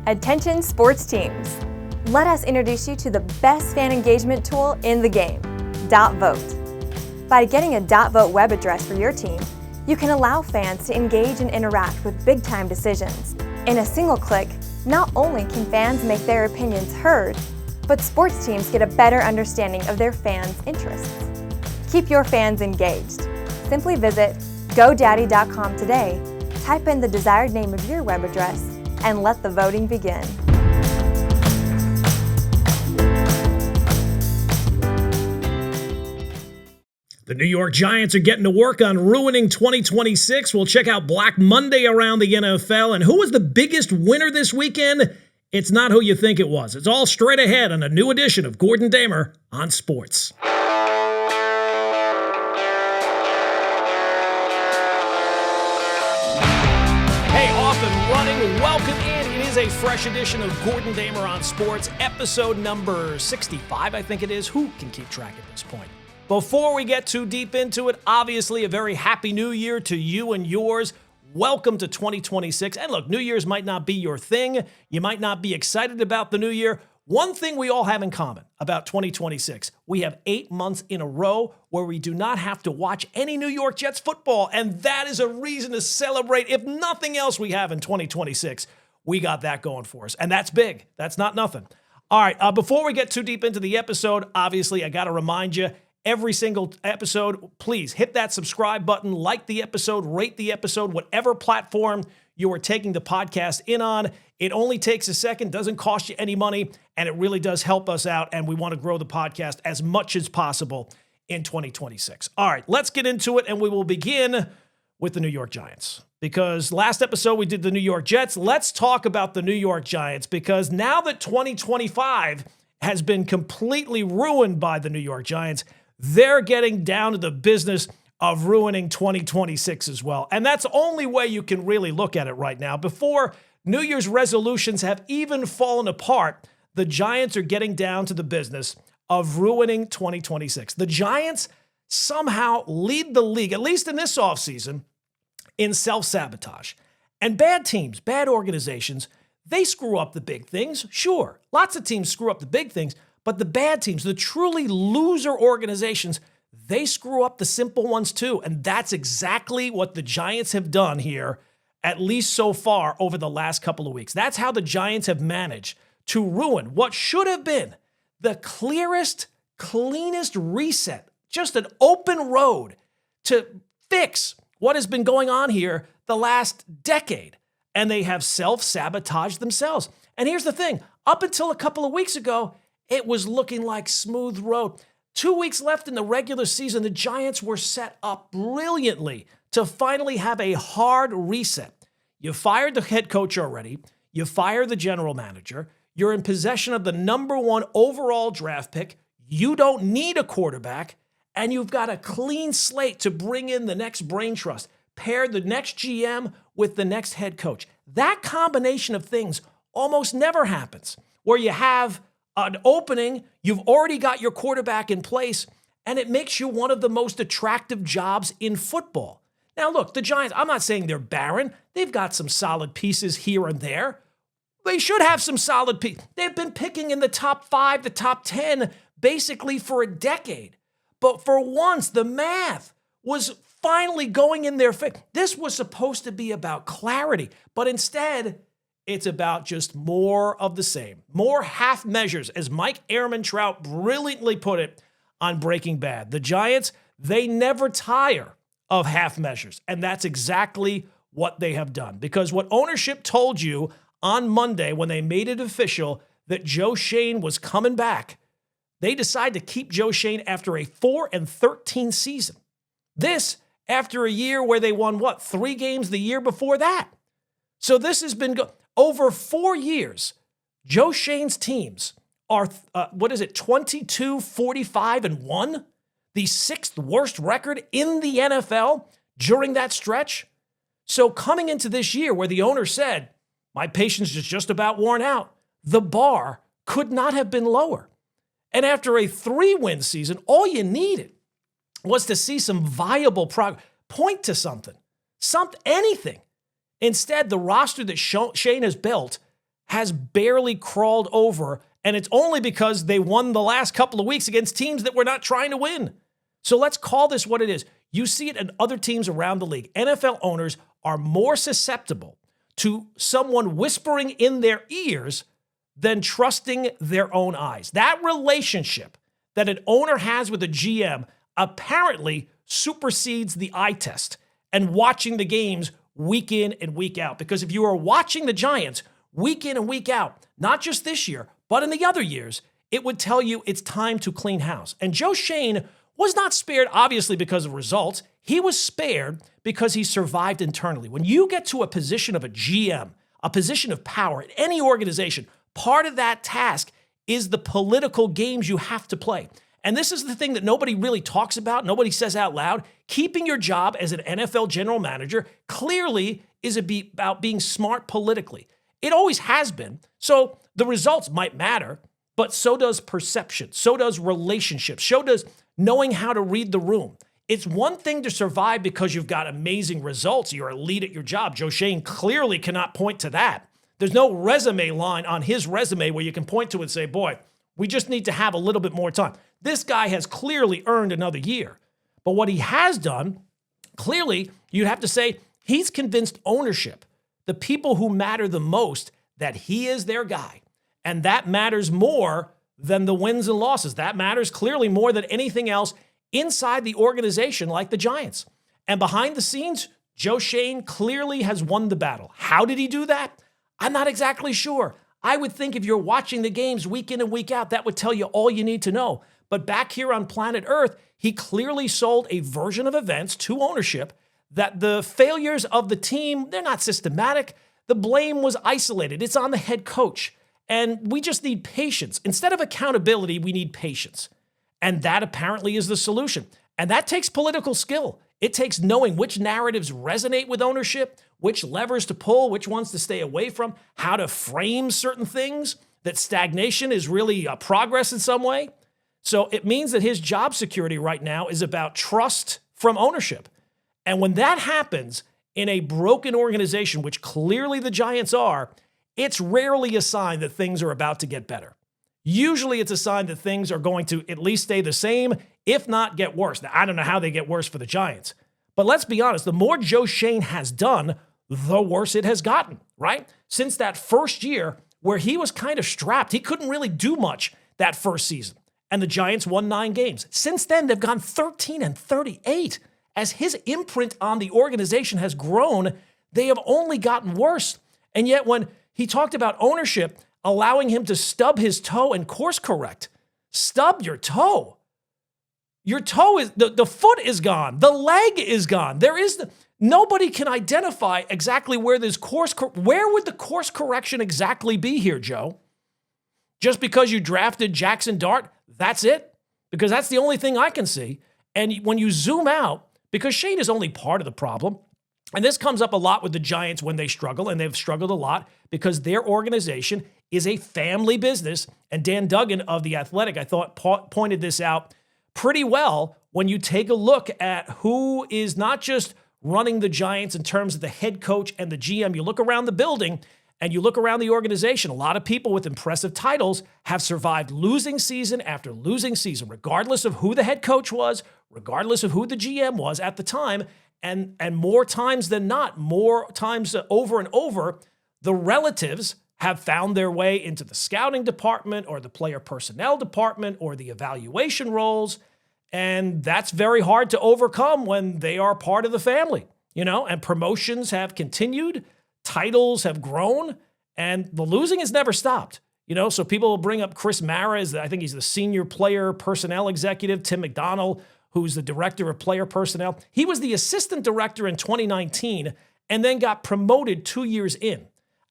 Attention sports teams. Let us introduce you to the best fan engagement tool in the game, .vote. By getting a .vote web address for your team, you can allow fans to engage and interact with big-time decisions. In a single click, not only can fans make their opinions heard, but sports teams get a better understanding of their fans' interests. Keep your fans engaged. Simply visit GoDaddy.com today, type in the desired name of your web address, and let the voting begin. The New York Giants are getting to work on ruining 2026. We'll check out Black Monday around the NFL. And who was the biggest winner this weekend? It's not who you think it was. It's all straight ahead on a new edition of Gordon Damer on Sports. Hey, off and running. Welcome in. It is a fresh edition of Gordon Damer on Sports, episode number 65, I think it is. Who can keep track at this point? Before we get too deep into it, obviously a very happy new year to you and yours. Welcome to 2026. And look, New Year's might not be your thing. You might not be excited about the new year. One thing we all have in common about 2026, we have 8 months in a row where we do not have to watch any New York Jets football. And that is a reason to celebrate. If nothing else we have in 2026, we got that going for us. And that's big. That's not nothing. All right, before we get too deep into the episode, obviously I got to remind you, every single episode, please hit that subscribe button, like the episode, rate the episode, whatever platform you are taking the podcast in on. It only takes a second, doesn't cost you any money, and it really does help us out, and we want to grow the podcast as much as possible in 2026. All right, let's get into it, and we will begin with the New York Giants. Because last episode we did the New York Jets. Let's talk about the New York Giants, because now that 2025 has been completely ruined by the New York Giants, they're getting down to the business of ruining 2026 as well. And that's the only way you can really look at it right now. Before New Year's resolutions have even fallen apart, the Giants are getting down to the business of ruining 2026. The Giants somehow lead the league, at least in this offseason, in self-sabotage. And bad teams, bad organizations, they screw up the big things. Sure, lots of teams screw up the big things. But the bad teams, the truly loser organizations, they screw up the simple ones too. And that's exactly what the Giants have done here, at least so far over the last couple of weeks. That's how the Giants have managed to ruin what should have been the clearest, cleanest reset, just an open road to fix what has been going on here the last decade. And they have self-sabotaged themselves. And here's the thing, up until a couple of weeks ago, it was looking like smooth road. 2 weeks left in the regular season, the Giants were set up brilliantly to finally have a hard reset. You fired the head coach already. You fired the general manager. You're in possession of the number 1 overall draft pick. You don't need a quarterback. And you've got a clean slate to bring in the next brain trust. Pair the next GM with the next head coach. That combination of things almost never happens, where you have an opening, you've already got your quarterback in place, and it makes you one of the most attractive jobs in football. Now, look, the Giants, I'm not saying they're barren. They've got some solid pieces here and there. They should have some solid pieces. They've been picking in the top 5, the top 10, basically for a decade. But for once, the math was finally going in their favor. This was supposed to be about clarity, but instead, it's about just more of the same. More half measures, as Mike Ehrmantraut brilliantly put it on Breaking Bad. The Giants, they never tire of half measures. And that's exactly what they have done. Because what ownership told you on Monday when they made it official that Joe Schoen was coming back, they decided to keep Joe Schoen after a 4-13 season. This after a year where they won, 3 games the year before that. So this has been over 4 years. Joe Schoen's teams are, 22-45-1? The 6th worst record in the NFL during that stretch. So coming into this year where the owner said, my patience is just about worn out, the bar could not have been lower. And after a 3-win season, all you needed was to see some viable progress. Point to something, anything. Instead, the roster that Schoen has built has barely crawled over, and it's only because they won the last couple of weeks against teams that were not trying to win. So let's call this what it is. You see it in other teams around the league. NFL owners are more susceptible to someone whispering in their ears than trusting their own eyes. That relationship that an owner has with a GM apparently supersedes the eye test and watching the games week in and week out. Because if you are watching the Giants week in and week out, not just this year, but in the other years, it would tell you it's time to clean house. And Joe Schoen was not spared, obviously, because of results. He was spared because he survived internally. When you get to a position of a GM, a position of power in any organization, part of that task is the political games you have to play. And this is the thing that nobody really talks about, nobody says out loud. Keeping your job as an NFL general manager clearly is about being smart politically. It always has been. So the results might matter, but so does perception, so does relationships, so does knowing how to read the room. It's one thing to survive because you've got amazing results. You're elite at your job. Joe Schoen clearly cannot point to that. There's no resume line on his resume where you can point to and say, boy, we just need to have a little bit more time. This guy has clearly earned another year. But what he has done, clearly, you'd have to say he's convinced ownership, the people who matter the most, that he is their guy. And that matters more than the wins and losses. That matters clearly more than anything else inside the organization like the Giants. And behind the scenes, Joe Schoen clearly has won the battle. How did he do that? I'm not exactly sure. I would think if you're watching the games week in and week out, that would tell you all you need to know. But back here on planet Earth, he clearly sold a version of events to ownership that the failures of the team, they're not systematic. The blame was isolated. It's on the head coach. And we just need patience. Instead of accountability, we need patience. And that apparently is the solution. And that takes political skill. It takes knowing which narratives resonate with ownership, which levers to pull, which ones to stay away from, how to frame certain things, that stagnation is really a progress in some way. So it means that his job security right now is about trust from ownership. And when that happens in a broken organization, which clearly the Giants are, it's rarely a sign that things are about to get better. Usually it's a sign that things are going to at least stay the same, if not get worse. Now, I don't know how they get worse for the Giants. But let's be honest, the more Joe Schoen has done, the worse it has gotten, right? Since that first year where he was kind of strapped, he couldn't really do much that first season. And the Giants won 9 games. Since then, they've gone 13-38. As his imprint on the organization has grown, they have only gotten worse. And yet when he talked about ownership allowing him to stub his toe and course correct, stub your toe. Your toe is, the foot is gone. The leg is gone. Nobody can identify exactly where this where would the course correction exactly be here, Joe? Just because you drafted Jackson Dart, that's it? Because that's the only thing I can see. And when you zoom out, because Schoen is only part of the problem, and this comes up a lot with the Giants when they struggle, and they've struggled a lot because their organization is a family business. And Dan Duggan of The Athletic, I thought, pointed this out pretty well when you take a look at who is not just running the Giants in terms of the head coach and the GM. You look around the building and you look around the organization. A lot of people with impressive titles have survived losing season after losing season, regardless of who the head coach was, regardless of who the GM was at the time. And more times than not, more times over and over, the relatives have found their way into the scouting department or the player personnel department or the evaluation roles. And that's very hard to overcome when they are part of the family, and promotions have continued, titles have grown, and the losing has never stopped. So people will bring up Chris Mara, I think he's the senior player personnel executive, Tim McDonald, who's the director of player personnel. He was the assistant director in 2019 and then got promoted 2 years in.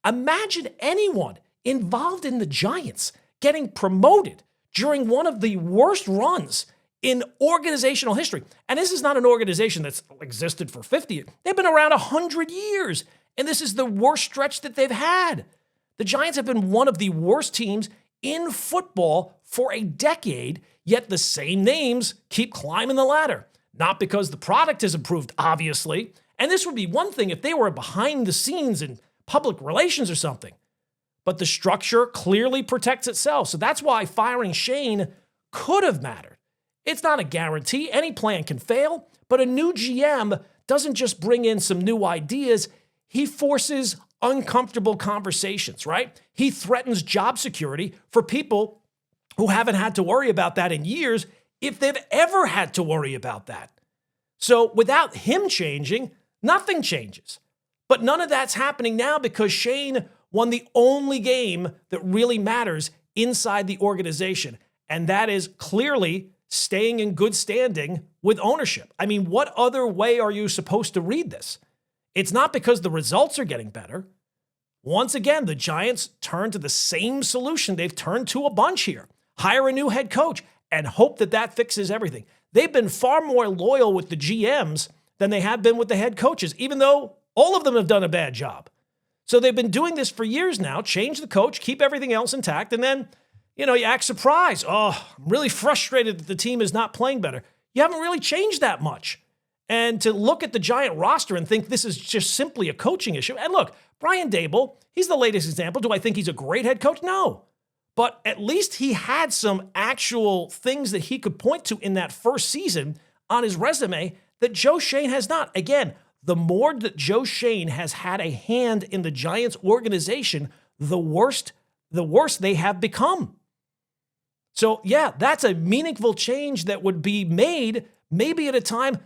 Imagine anyone involved in the Giants getting promoted during one of the worst runs in organizational history. And this is not an organization that's existed for 50 years. They've been around 100 years, and this is the worst stretch that they've had. The Giants have been one of the worst teams in football for a decade, yet the same names keep climbing the ladder. Not because the product has improved, obviously. And this would be one thing if they were behind the scenes in public relations or something. but the structure clearly protects itself. So that's why firing Shane could have mattered. It's not a guarantee. Any plan can fail, but a new GM doesn't just bring in some new ideas. He forces uncomfortable conversations, right? He threatens job security for people who haven't had to worry about that in years, if they've ever had to worry about that. So without him changing, nothing changes. But none of that's happening now because Shane won the only game that really matters inside the organization. And that is clearly staying in good standing with ownership. I mean, what other way are you supposed to read this? It's not because the results are getting better. Once again, the Giants turn to the same solution they've turned to a bunch here. Hire a new head coach and hope that that fixes everything. They've been far more loyal with the GMs than they have been with the head coaches, even though all of them have done a bad job. So they've been doing this for years now, change the coach, keep everything else intact, and then, you act surprised. Oh, I'm really frustrated that the team is not playing better. You haven't really changed that much. And to look at the Giant roster and think this is just simply a coaching issue. And look, Brian Daboll, he's the latest example. Do I think he's a great head coach? No. But at least he had some actual things that he could point to in that first season on his resume that Joe Schoen has not. Again, the more that Joe Schoen has had a hand in the Giants organization, the worse they have become. So yeah, that's a meaningful change that would be made maybe at a time,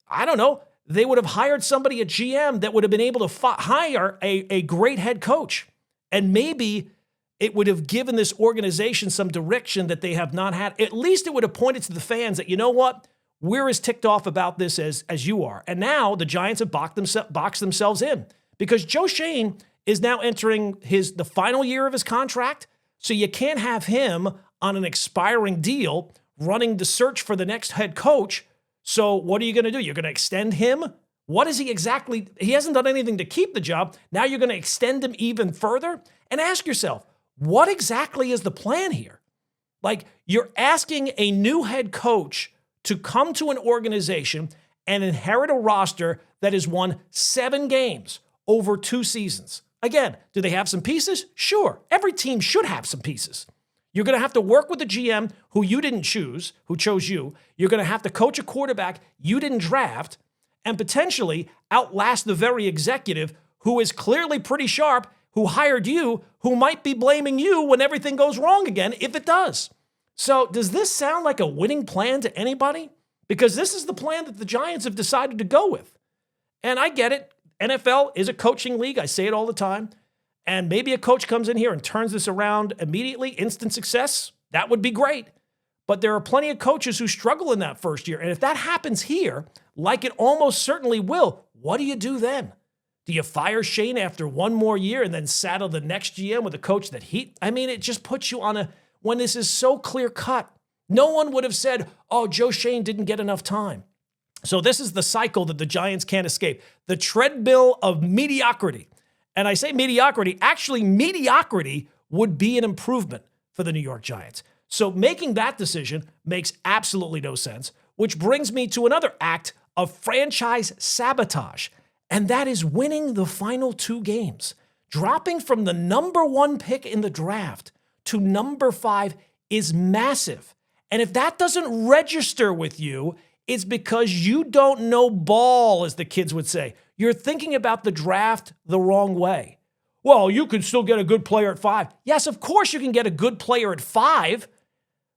I don't know, they would have hired somebody at GM that would have been able to hire a great head coach. And maybe it would have given this organization some direction that they have not had. At least it would have pointed to the fans that, you know what, we're as ticked off about this as you are. And now the Giants have boxed themselves in because Joe Schoen is now entering the final year of his contract. So you can't have him on an expiring deal running the search for the next head coach. So what are you going to do? You're going to extend him? What is he exactly? He hasn't done anything to keep the job. Now you're going to extend him even further? And ask yourself, what exactly is the plan here? Like, you're asking a new head coach to come to an organization and inherit a roster that has won 7 games over 2 seasons. Again, do they have some pieces? Sure. Every team should have some pieces. You're going to have to work with the GM who you didn't choose, who chose you. You're going to have to coach a quarterback you didn't draft and potentially outlast the very executive who is clearly pretty sharp, who hired you, who might be blaming you when everything goes wrong again, if it does. So does this sound like a winning plan to anybody? Because this is the plan that the Giants have decided to go with. And I get it. NFL is a coaching league. I say it all the time. And maybe a coach comes in here and turns this around immediately, instant success. That would be great. But there are plenty of coaches who struggle in that first year. And if that happens here, like it almost certainly will, what do you do then? Do you fire Shane after 1 more year and then saddle the next GM with a coach that it just puts you on when this is so clear cut. No one would have said, oh, Joe Schoen didn't get enough time. So this is the cycle that the Giants can't escape. The treadmill of mediocrity. And I say mediocrity, actually mediocrity would be an improvement for the New York Giants. So making that decision makes absolutely no sense, which brings me to another act of franchise sabotage. And that is winning the final 2 games. Dropping from the number 1 pick in the draft to number 5 is massive. And if that doesn't register with you, it's because you don't know ball, as the kids would say. You're thinking about the draft the wrong way. Well, you can still get a good player at 5. Yes, of course you can get a good player at 5,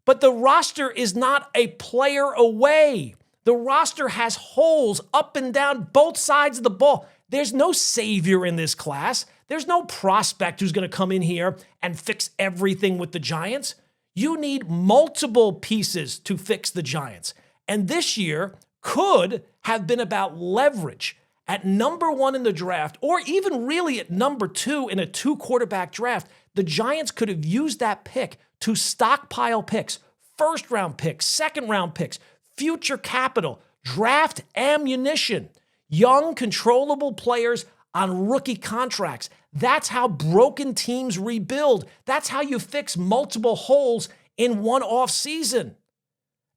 but the roster is not a player away. The roster has holes up and down both sides of the ball. There's no savior in this class. There's no prospect who's going to come in here and fix everything with the Giants. You need multiple pieces to fix the Giants. And this year could have been about leverage. At number 1 in the draft, or even really at number 2 in a 2-quarterback draft, the Giants could have used that pick to stockpile picks, first-round picks, second-round picks, future capital, draft ammunition, young, controllable players on rookie contracts. That's how broken teams rebuild. That's how you fix multiple holes in one off season.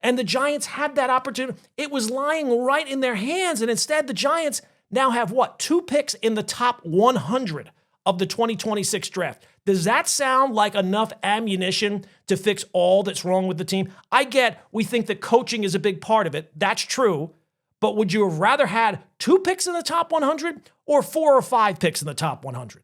And the Giants had that opportunity. It was lying right in their hands. And instead, the Giants now have 2 picks in the top 100 of the 2026 draft. Does that sound like enough ammunition to fix all that's wrong with the team? I get we think that coaching is a big part of it. That's true. But would you have rather had 2 picks in the top 100 or 4 or 5 picks in the top 100?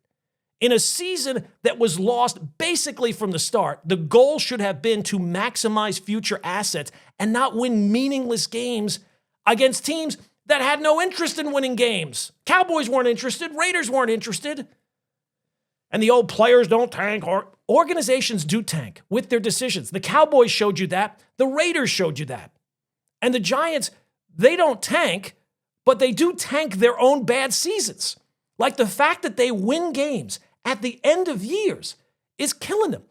In a season that was lost basically from the start, the goal should have been to maximize future assets and not win meaningless games against teams that had no interest in winning games. Cowboys weren't interested. Raiders weren't interested. And the old players don't tank, or organizations do tank with their decisions. The Cowboys showed you that. The Raiders showed you that. And the Giants, they don't tank, but they do tank their own bad seasons. Like the fact that they win games at the end of years is killing them.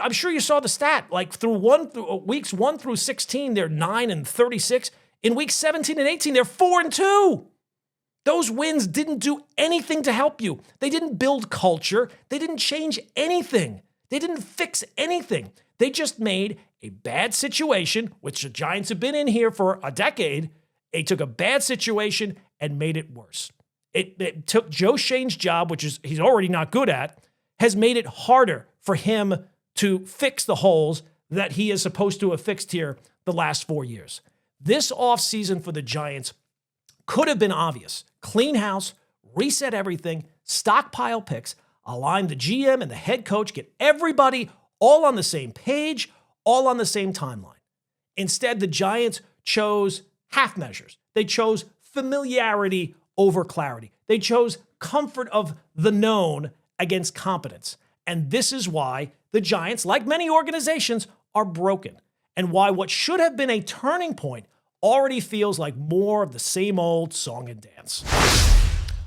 I'm sure you saw the stat, like through weeks 1 through 16, they're 9-36. In weeks 17 and 18, they're 4-2. Those wins didn't do anything to help you. They didn't build culture. They didn't change anything. They didn't fix anything. They just made a bad situation, which the Giants have been in here for a decade. They took a bad situation and made it worse. It took Joe Shane's job, which is he's already not good at, has made it harder for him to fix the holes that he is supposed to have fixed here the last 4 years. This offseason for the Giants could have been obvious. Clean house, reset everything, stockpile picks, align the GM and the head coach, get everybody all on the same page, all on the same timeline. Instead, the Giants chose half measures. They chose familiarity over clarity. They chose comfort of the known against competence. And this is why the Giants, like many organizations, are broken. And why what should have been a turning point already feels like more of the same old song and dance.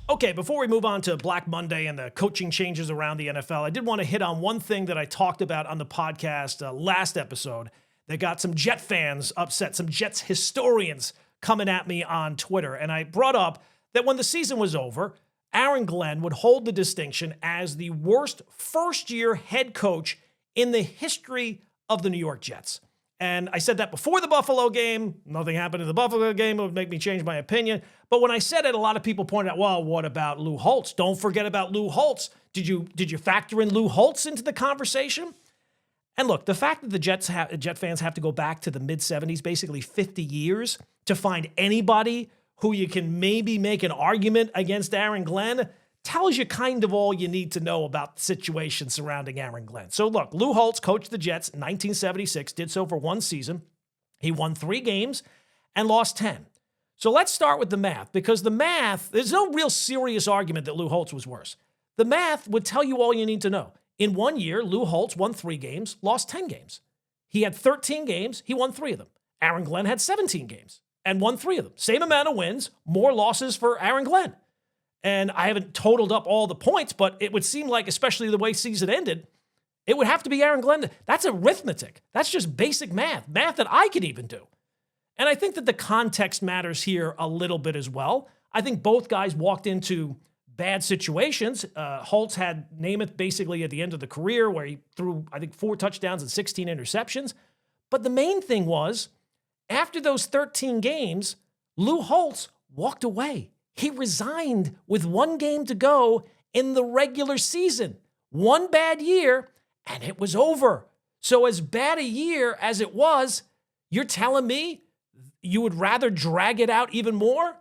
Okay, before we move on to Black Monday and the coaching changes around the NFL, I did want to hit on one thing that I talked about on the podcast last episode that got some Jet fans upset, some Jets historians coming at me on Twitter. And I brought up that when the season was over, Aaron Glenn would hold the distinction as the worst first-year head coach in the history of the New York Jets. And I said that before the Buffalo game. Nothing happened in the Buffalo game. It would make me change my opinion. But when I said it, a lot of people pointed out, well, what about Lou Holtz? Don't forget about Lou Holtz. Did you factor in Lou Holtz into the conversation? And look, the fact that the Jet fans have to go back to the mid-'70s, basically 50 years, to find anybody who you can maybe make an argument against Aaron Glenn tells you kind of all you need to know about the situation surrounding Aaron Glenn. So look, Lou Holtz coached the Jets in 1976, did so for 1 season. He won 3 games and lost 10. So let's start with the math, because the math, there's no real serious argument that Lou Holtz was worse. The math would tell you all you need to know. In 1 year, Lou Holtz won 3 games, lost 10 games. He had 13 games, he won 3 of them. Aaron Glenn had 17 games and won 3 of them. Same amount of wins, more losses for Aaron Glenn. And I haven't totaled up all the points, but it would seem like, especially the way season ended, it would have to be Aaron Glenn. That's arithmetic. That's just basic math that I could even do. And I think that the context matters here a little bit as well. I think both guys walked into bad situations. Holtz had Namath basically at the end of the career where he threw, I think, 4 touchdowns and 16 interceptions. But the main thing was, after those 13 games, Lou Holtz walked away. He resigned with 1 game to go in the regular season. 1 bad year, and it was over. So as bad a year as it was, you're telling me you would rather drag it out even more?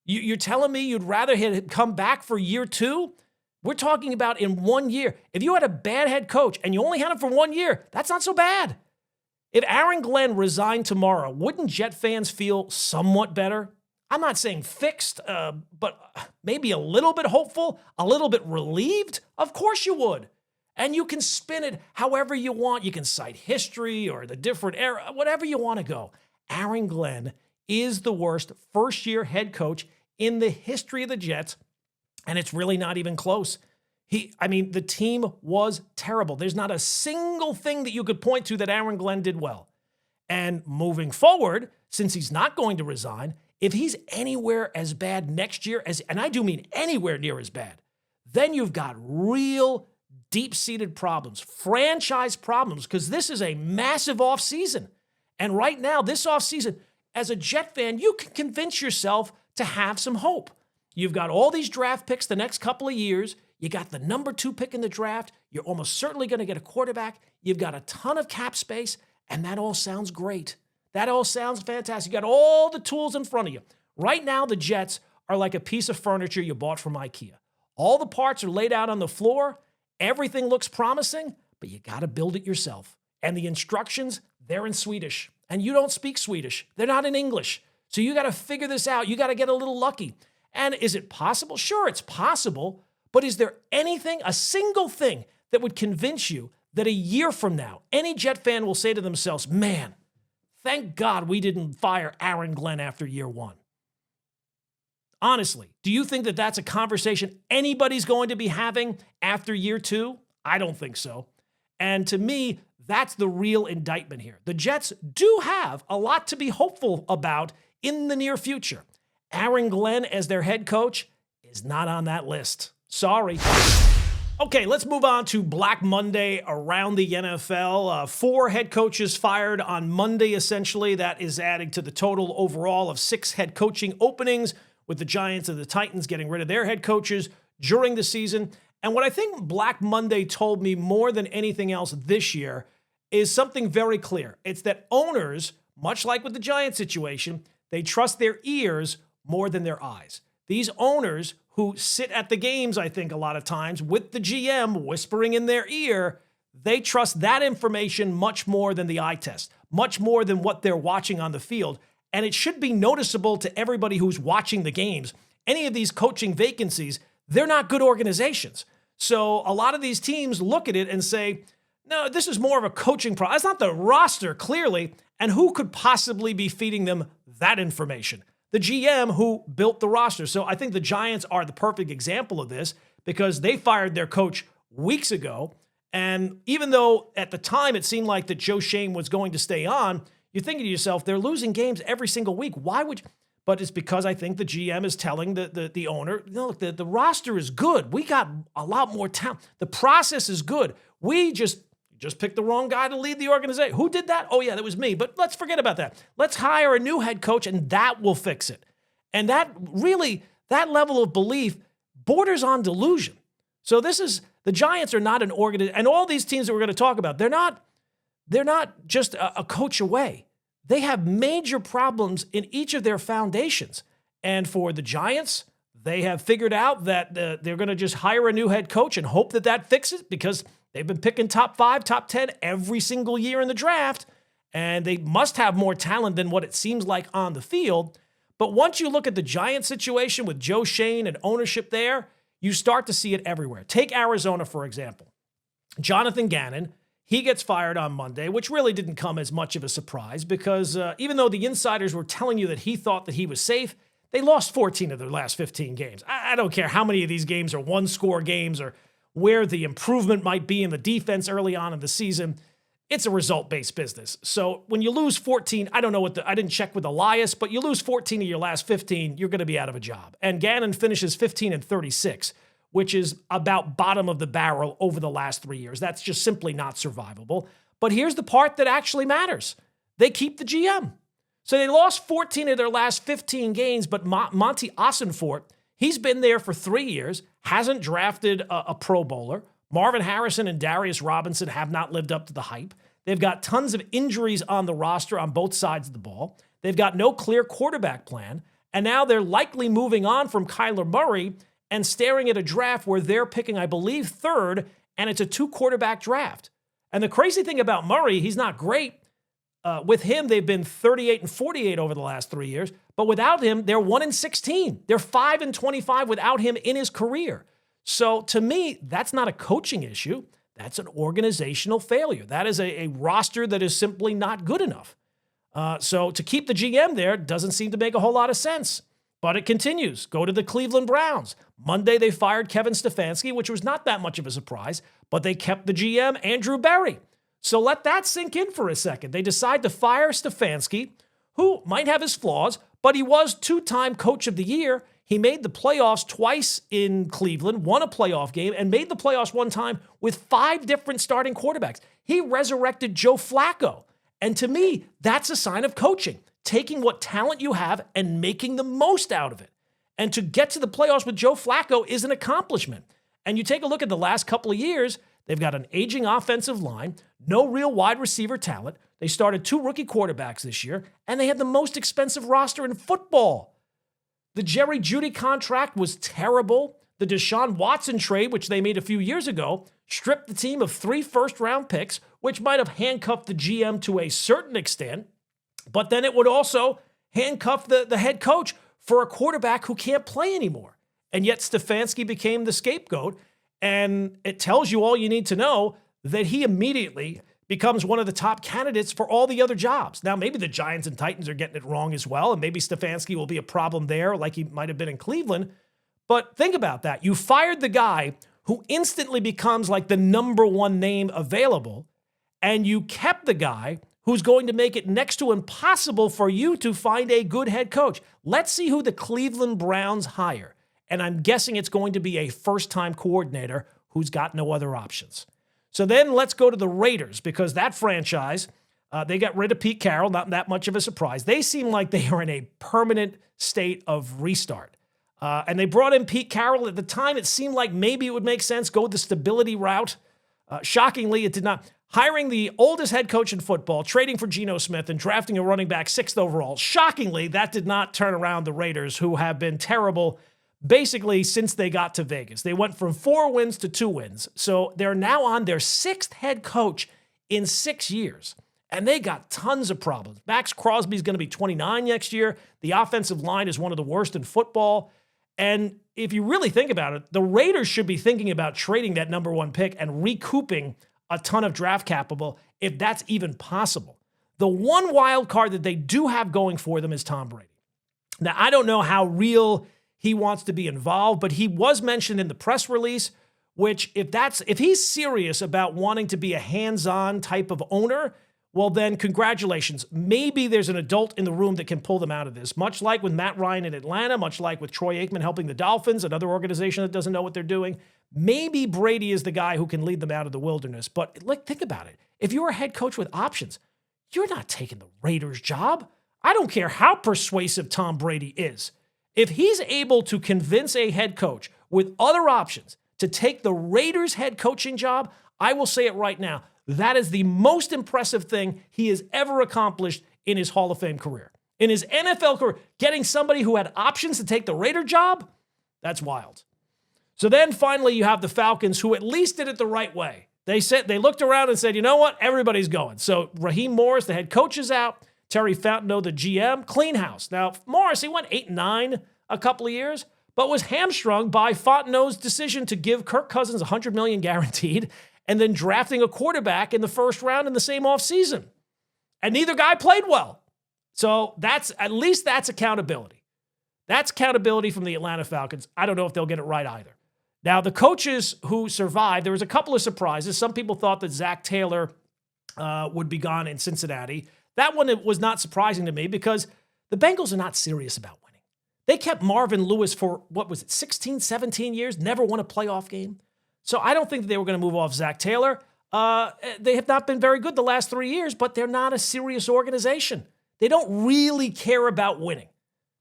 You're telling me you'd rather him come back for year 2? We're talking about in 1 year. If you had a bad head coach and you only had him for 1 year, that's not so bad. If Aaron Glenn resigned tomorrow, wouldn't Jet fans feel somewhat better? I'm not saying fixed, but maybe a little bit hopeful, a little bit relieved. Of course you would. And you can spin it however you want. You can cite history or the different era, whatever you want to go. Aaron Glenn is the worst first-year head coach in the history of the Jets, and it's really not even close. The team was terrible. There's not a single thing that you could point to that Aaron Glenn did well. And moving forward, since he's not going to resign, if he's anywhere as bad next year, and I do mean anywhere near as bad, then you've got real deep-seated problems, franchise problems, because this is a massive offseason. And right now, this offseason, as a Jet fan, you can convince yourself to have some hope. You've got all these draft picks the next couple of years. You got the number 2 pick in the draft. You're almost certainly going to get a quarterback. You've got a ton of cap space, and that all sounds great. That all sounds fantastic. You got all the tools in front of you. Right now, the Jets are like a piece of furniture you bought from IKEA. All the parts are laid out on the floor. Everything looks promising, but you got to build it yourself. And the instructions, they're in Swedish. And you don't speak Swedish. They're not in English. So you got to figure this out. You got to get a little lucky. And is it possible? Sure, it's possible. But is there anything, a single thing, that would convince you that a year from now, any Jet fan will say to themselves, man, thank God we didn't fire Aaron Glenn after year 1? Honestly, do you think that that's a conversation anybody's going to be having after year 2? I don't think so. And to me, that's the real indictment here. The Jets do have a lot to be hopeful about in the near future. Aaron Glenn as their head coach is not on that list. Sorry. Okay, let's move on to Black Monday around the NFL. 4 head coaches fired on Monday, essentially. That is adding to the total overall of 6 head coaching openings, with the Giants and the Titans getting rid of their head coaches during the season. And what I think Black Monday told me more than anything else this year is something very clear. It's that owners, much like with the Giants situation, they trust their ears more than their eyes. These owners who sit at the games, I think a lot of times, with the GM whispering in their ear, they trust that information much more than the eye test, much more than what they're watching on the field. And it should be noticeable to everybody who's watching the games. Any of these coaching vacancies, they're not good organizations. So a lot of these teams look at it and say, no, this is more of a coaching problem. It's not the roster, clearly. And who could possibly be feeding them that information? The GM who built the roster. So I think the Giants are the perfect example of this because they fired their coach weeks ago. And even though at the time it seemed like that Joe Shane was going to stay on, you're thinking to yourself, they're losing games every single week. Why would you? But it's because I think the GM is telling the owner, no, the roster is good. We got a lot more talent. The process is good. We just picked the wrong guy to lead the organization. Who did that? Oh, yeah, that was me. But let's forget about that. Let's hire a new head coach, and that will fix it. And that level of belief borders on delusion. So the Giants are not an organization. And all these teams that we're going to talk about, they're not just a coach away. They have major problems in each of their foundations. And for the Giants, they have figured out that they're going to just hire a new head coach and hope that fixes it because they've been picking top 5, top 10 every single year in the draft. And they must have more talent than what it seems like on the field. But once you look at the Giants situation with Joe Shane and ownership there, you start to see it everywhere. Take Arizona, for example. Jonathan Gannon, he gets fired on Monday, which really didn't come as much of a surprise because even though the insiders were telling you that he thought that he was safe, they lost 14 of their last 15 games. I don't care how many of these games are one-score games or where the improvement might be in the defense early on in the season. It's a result-based business. So when you lose 14, I don't know I didn't check with Elias, but you lose 14 of your last 15, you're going to be out of a job. And Gannon finishes 15-36. Which is about bottom of the barrel over the last 3 years. That's just simply not survivable. But here's the part that actually matters. They keep the GM. So they lost 14 of their last 15 games, but Monty Ossenfort, he's been there for 3 years, hasn't drafted a Pro Bowler. Marvin Harrison and Darius Robinson have not lived up to the hype. They've got tons of injuries on the roster on both sides of the ball. They've got no clear quarterback plan. And now they're likely moving on from Kyler Murray and staring at a draft where they're picking, I believe, 3rd, and it's a 2-quarterback draft. And the crazy thing about Murray, he's not great. With him, they've been 38-48 over the last 3 years. But without him, they're 1-16. They're 5-25 without him in his career. So to me, that's not a coaching issue. That's an organizational failure. That is a roster that is simply not good enough. So to keep the GM there doesn't seem to make a whole lot of sense. But it continues. Go to the Cleveland Browns. Monday, they fired Kevin Stefanski, which was not that much of a surprise, but they kept the GM, Andrew Berry. So let that sink in for a second. They decide to fire Stefanski, who might have his flaws, but he was 2-time Coach of the Year. He made the playoffs twice in Cleveland, won a playoff game, and made the playoffs one time with 5 different starting quarterbacks. He resurrected Joe Flacco. And to me, that's a sign of coaching. Taking what talent you have and making the most out of it. And to get to the playoffs with Joe Flacco is an accomplishment. And you take a look at the last couple of years, they've got an aging offensive line, no real wide receiver talent. They started 2 rookie quarterbacks this year, and they had the most expensive roster in football. The Jerry Jeudy contract was terrible. The Deshaun Watson trade, which they made a few years ago, stripped the team of 3 first-round picks, which might have handcuffed the GM to a certain extent, but then it would also handcuff the head coach for a quarterback who can't play anymore. And yet Stefanski became the scapegoat, and it tells you all you need to know that he immediately becomes one of the top candidates for all the other jobs. Now, maybe the Giants and Titans are getting it wrong as well, and maybe Stefanski will be a problem there like he might have been in Cleveland. But think about that. You fired the guy who instantly becomes like the number 1 name available, and you kept the guy who's going to make it next to impossible for you to find a good head coach. Let's see who the Cleveland Browns hire. And I'm guessing it's going to be a first-time coordinator who's got no other options. So then let's go to the Raiders, because that franchise, they got rid of Pete Carroll, not that much of a surprise. They seem like they are in a permanent state of restart. And they brought in Pete Carroll. At the time, it seemed like maybe it would make sense, go the stability route. Shockingly, it did not. Hiring the oldest head coach in football, trading for Geno Smith, and drafting a running back 6th overall. Shockingly, that did not turn around the Raiders, who have been terrible basically since they got to Vegas. They went from 4 wins to 2 wins. So they're now on their 6th head coach in 6 years. And they got tons of problems. Max Crosby's going to be 29 next year. The offensive line is one of the worst in football. And if you really think about it, the Raiders should be thinking about trading that number 1 pick and recouping a ton of draft capital, if that's even possible. The one wild card that they do have going for them is Tom Brady. Now, I don't know how real he wants to be involved, but he was mentioned in the press release, which if he's serious about wanting to be a hands-on type of owner, well then congratulations. Maybe there's an adult in the room that can pull them out of this, much like with Matt Ryan in Atlanta, much like with Troy Aikman helping the Dolphins, another organization that doesn't know what they're doing. Maybe Brady is the guy who can lead them out of the wilderness. But think about it. If you're a head coach with options, you're not taking the Raiders' job. I don't care how persuasive Tom Brady is. If he's able to convince a head coach with other options to take the Raiders' head coaching job, I will say it right now, that is the most impressive thing he has ever accomplished in his Hall of Fame career. In his NFL career, getting somebody who had options to take the Raider job, that's wild. So then finally you have the Falcons, who at least did it the right way. They looked around and said, you know what, everybody's going. So Raheem Morris, the head coach, is out. Terry Fontenot, the GM, clean house. Now, Morris, he went 8-9 a couple of years, but was hamstrung by Fontenot's decision to give Kirk Cousins $100 million guaranteed and then drafting a quarterback in the first round in the same offseason. And neither guy played well. So at least that's accountability. That's accountability from the Atlanta Falcons. I don't know if they'll get it right either. Now, the coaches who survived, there was a couple of surprises. Some people thought that Zach Taylor would be gone in Cincinnati. That one was not surprising to me because the Bengals are not serious about winning. They kept Marvin Lewis for, 16, 17 years, never won a playoff game. So I don't think that they were going to move off Zach Taylor. They have not been very good the last 3 years, but they're not a serious organization. They don't really care about winning.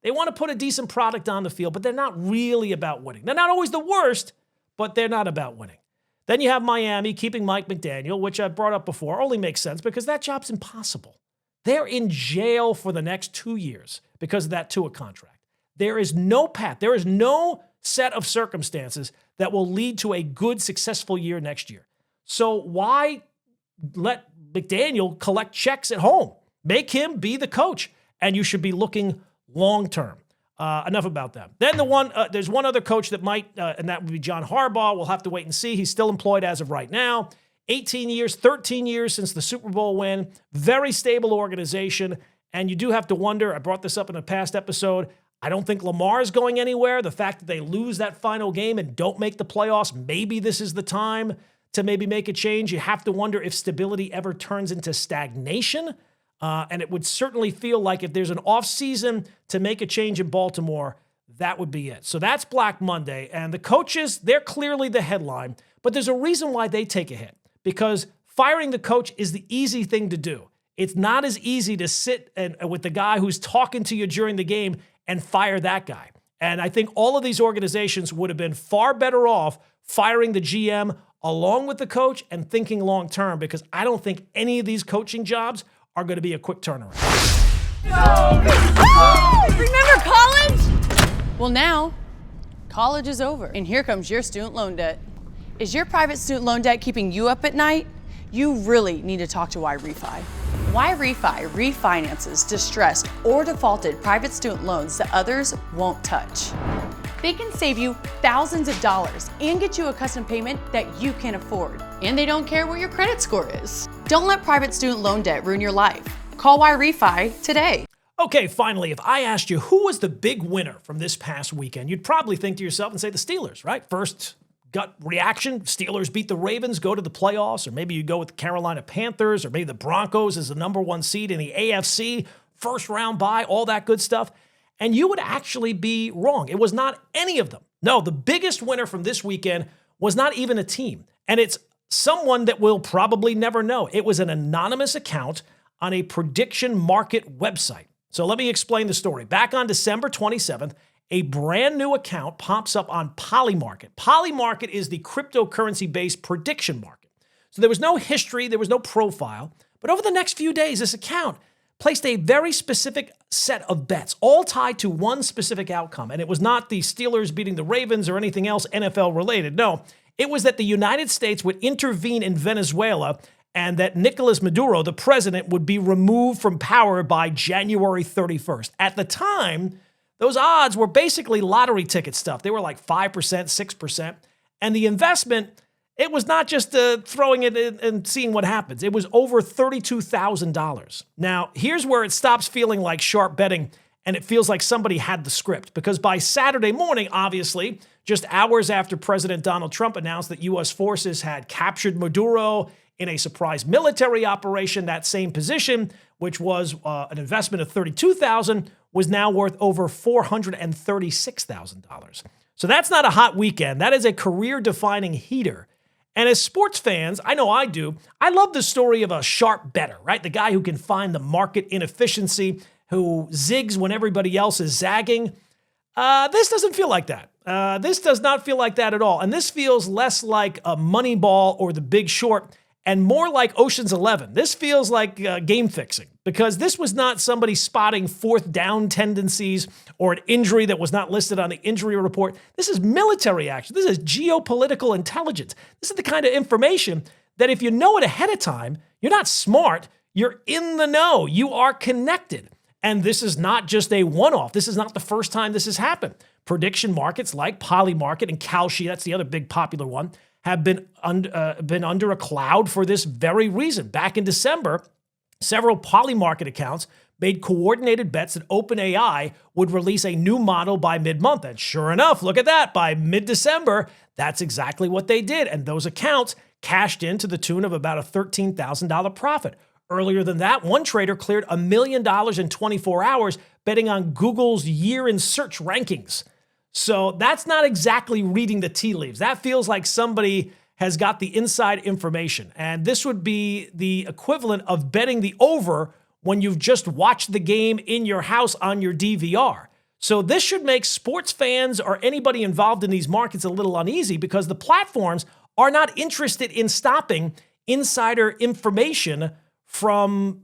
They want to put a decent product on the field, but they're not really about winning. They're not always the worst, but they're not about winning. Then you have Miami keeping Mike McDaniel, which I brought up before, only makes sense because that job's impossible. They're in jail for the next 2 years because of that Tua contract. There is no path. There is no set of circumstances that will lead to a good, successful year next year. So why let McDaniel collect checks at home? Make him be the coach, and you should be looking long-term. Enough about them. Then there's one other coach that might, and that would be John Harbaugh. We'll have to wait and see. He's still employed as of right now. 18 years, 13 years since the Super Bowl win. Very stable organization. And you do have to wonder, I brought this up in a past episode, I don't think Lamar is going anywhere. The fact that they lose that final game and don't make the playoffs, maybe this is the time to maybe make a change. You have to wonder if stability ever turns into stagnation. And it would certainly feel like if there's an offseason to make a change in Baltimore, that would be it. So that's Black Monday. And the coaches, they're clearly the headline. But there's a reason why they take a hit. Because firing the coach is the easy thing to do. It's not as easy to sit with the guy who's talking to you during the game and fire that guy. And I think all of these organizations would have been far better off firing the GM along with the coach and thinking long term, because I don't think any of these coaching jobs are going to be a quick turnaround. Remember college? Well, now, college is over, and here comes your student loan debt. Is your private student loan debt keeping you up at night? You really need to talk to YRefi. YRefi refinances distressed or defaulted private student loans that others won't touch. They can save you thousands of dollars and get you a custom payment that you can afford. And they don't care what your credit score is. Don't let private student loan debt ruin your life. Call YRefi today. Okay, finally, if I asked you who was the big winner from this past weekend, you'd probably think to yourself and say the Steelers, right? First gut reaction, Steelers beat the Ravens, go to the playoffs, or maybe you go with the Carolina Panthers, or maybe the Broncos as the number one seed in the AFC, first round bye, all that good stuff. And you would actually be wrong. It was not any of them. No, the biggest winner from this weekend was not even a team. And it's someone that we'll probably never know. It was an anonymous account on a prediction market website. So let me explain the story. Back on December 27th, a brand new account pops up on Polymarket. Polymarket is the cryptocurrency-based prediction market. So there was no history, there was no profile. But over the next few days, this account placed a very specific set of bets, all tied to one specific outcome. And it was not the Steelers beating the Ravens or anything else NFL related. No, it was that the United States would intervene in Venezuela and that Nicolas Maduro, the president, would be removed from power by January 31st. At the time, those odds were basically lottery ticket stuff. They were like 5%, 6%. And the investment, it was not just throwing it in and seeing what happens. It was over $32,000. Now, here's where it stops feeling like sharp betting and it feels like somebody had the script. Because by Saturday morning, obviously, just hours after President Donald Trump announced that U.S. forces had captured Maduro in a surprise military operation, that same position, which was an investment of $32,000, was now worth over $436,000. So that's not a hot weekend. That is a career-defining heater. And as sports fans, I know I do, I love the story of a sharp bettor, right? The guy who can find the market inefficiency, who zigs when everybody else is zagging. This doesn't feel like that. This does not feel like that at all. And this feels less like a Moneyball or The Big Short and more like Ocean's 11. This feels like game fixing, because this was not somebody spotting fourth down tendencies or an injury that was not listed on the injury report. This is military action. This is geopolitical intelligence. This is the kind of information that if you know it ahead of time, you're not smart, you're in the know, you are connected. And this is not just a one-off. This is not the first time this has happened. Prediction markets like Polymarket and Kalshi, that's the other big popular one, have been under a cloud for this very reason. Back in December, several Polymarket accounts made coordinated bets that OpenAI would release a new model by mid-month. And sure enough, look at that, by mid-December, that's exactly what they did. And those accounts cashed in to the tune of about a $13,000 profit. Earlier than that, one trader cleared $1 million in 24 hours betting on Google's year in search rankings. So that's not exactly reading the tea leaves. That feels like somebody has got the inside information. And this would be the equivalent of betting the over when you've just watched the game in your house on your DVR. So this should make sports fans or anybody involved in these markets a little uneasy, because the platforms are not interested in stopping insider information from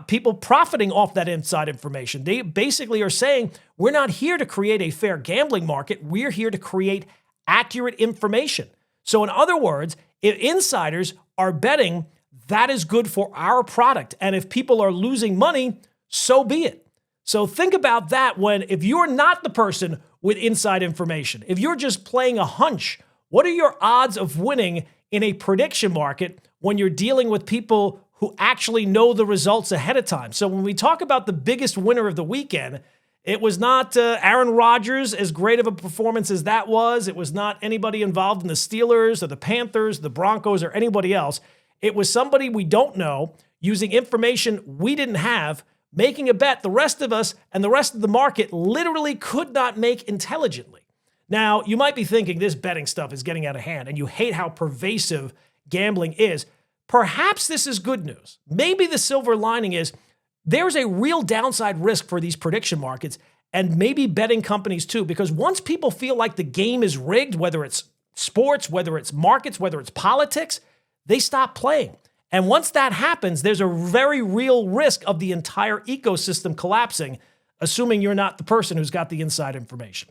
people profiting off that inside information. They basically are saying, we're not here to create a fair gambling market. We're here to create accurate information. So in other words, if insiders are betting, that is good for our product. And if people are losing money, so be it. So think about that if you're not the person with inside information, if you're just playing a hunch, what are your odds of winning in a prediction market when you're dealing with people who actually know the results ahead of time? So when we talk about the biggest winner of the weekend, it was not Aaron Rodgers, as great of a performance as that was. It was not anybody involved in the Steelers or the Panthers, the Broncos, or anybody else. It was somebody we don't know using information we didn't have, making a bet the rest of us and the rest of the market literally could not make intelligently. Now, you might be thinking this betting stuff is getting out of hand and you hate how pervasive gambling is. Perhaps this is good news. Maybe the silver lining is there's a real downside risk for these prediction markets and maybe betting companies too, because once people feel like the game is rigged, whether it's sports, whether it's markets, whether it's politics, they stop playing. And once that happens, there's a very real risk of the entire ecosystem collapsing, assuming you're not the person who's got the inside information.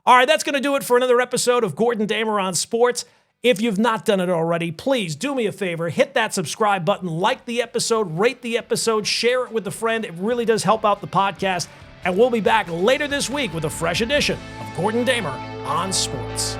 All right, that's going to do it for another episode of Gordon Damer on Sports. If you've not done it already, please do me a favor, hit that subscribe button, like the episode, rate the episode, share it with a friend. It really does help out the podcast. And we'll be back later this week with a fresh edition of Gordon Damer on Sports.